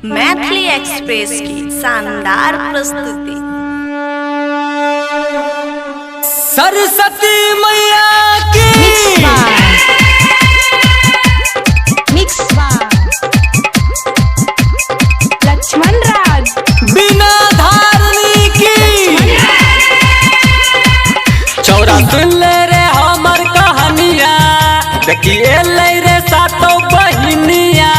Maithili express की शानदार प्रस्तुति। सरस्वती मैया की मिक्स बार लक्ष्मण राज बिना धारनी की चौरा सुन ले रे हमर कहानिया, देखिए ले रे सातों बहिनिया,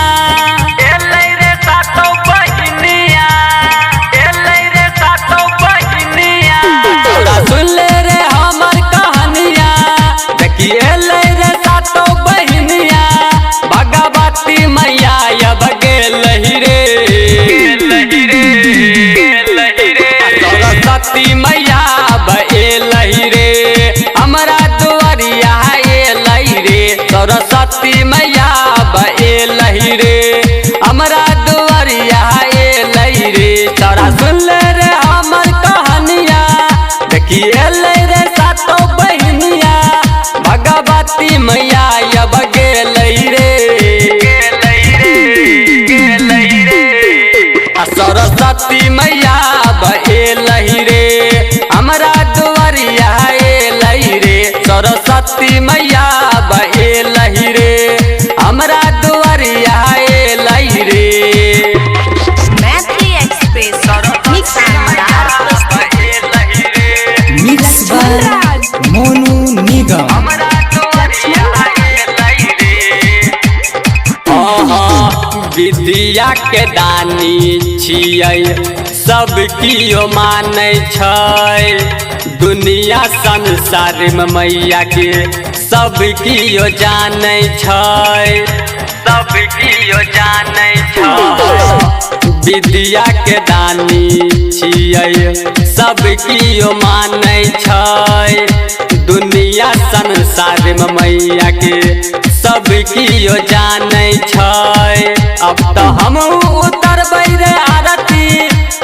चौरा सुन ले रे हमर कहानिया, देखिए ले रे सातों बहिनिया, भगवती मैया अब गेलहि रे, सरस्वती मैया अब एलहि रे, हमरा दुआरिया एलहि रे, सरस्वती मैया अब एलहि रे, हमरा दुआरिया एलहि रे। तोरा सुन ले रे हमर कहानिया, देखिए ले रे सातों बहिनिया, भगवती मैया अब गेलहि रे, सरस्वती मैया अब एलहि रे, हमरा दुआरिया एलहि रे, सरस्वती मैया अब एलहि रे, हमरा दुआरिया एलहि रे। मैथिली एक्सप्रेस की शानदार प्रस्तुति। मिक्स लक्ष्मण राज मोनू निगम विद्या के दानी छियै, सब कियो मानै छै, दुनिया संसार में मैया के सब कियो जानै छै, सब कियो जानै छै। विद्या के दानी छियै, सब कियो मानै छै, दुनिया संसार में मैया के सब कियो जानै छै। अब तो हम उतरबै रे आरती,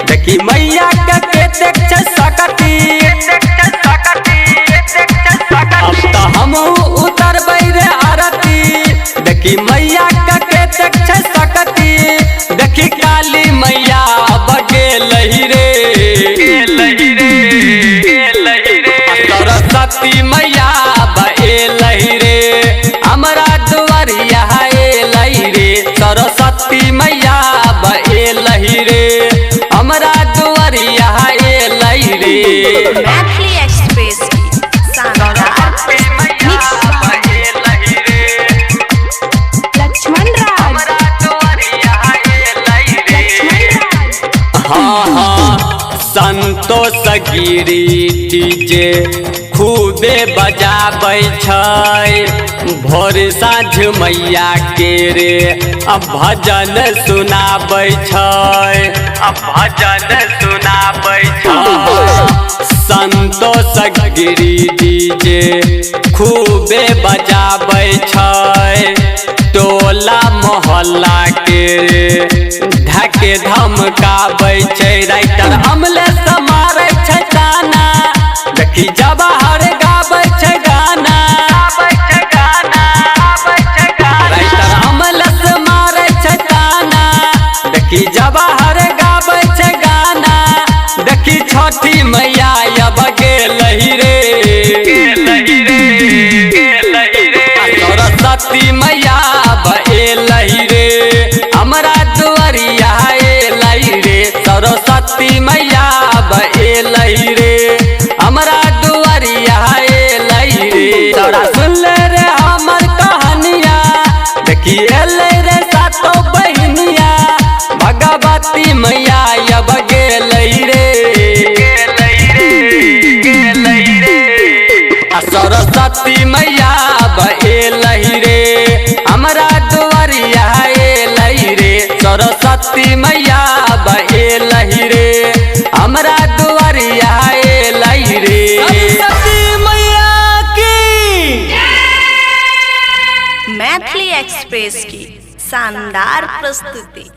देखी मैया के देख छै सकती, अब तो हम उतरबै रे आरती, देखी मैया के देख छै सकती, देखी काली मैया अब गेलहि रे, सरस्वती मैया अब एलहि रे, हमरा दुआरिया एलहि रे, सरस्वती मैया अब एलहि रे, हमरा दुआरिया एलहि रे। मैथिली एक्सप्रेस की शानदार प्रस्तुति। लक्ष्मण राज संतोष गिरी डीजे खूबे बजाबै छै, भोर साँझ मैया के रे अब भजन सुनाबै छै, अब भजन सुनाबै छै। संतोष गिरी डीजे खूबे बजाबै छै, टोला मोहल्ला के ढाके धमकाबै छै, राइटर अमलेश मारै छै गाना, देखी जवाहर गाबै छै गाना, राइटर अमलेश मारै छै गाना, देखी जवाहर गाबै छै गाना, देखी छठी मैया अब गेलहि रे, सरस्वती मैया अब एलहि रे, हमरा दुआरिया एलहि रे, सरस्वती मैया अब एलहि रे, हमरा दुआरिया एलहि रे। तोरा सुन ले रे हमर कहानिया, देखिए ले रे सातों बहिनिया, भगवती मैया अब गेलहि रे, सरस्वती मैया अब एलहि रे, हमरा दुआरिया एलहि रे, सरस्वती मैया अब एलहि रे, हमरा दुआरिया एलहि रे। सरस्वती मैया की मैथिली एक्सप्रेस की शानदार प्रस्तुति।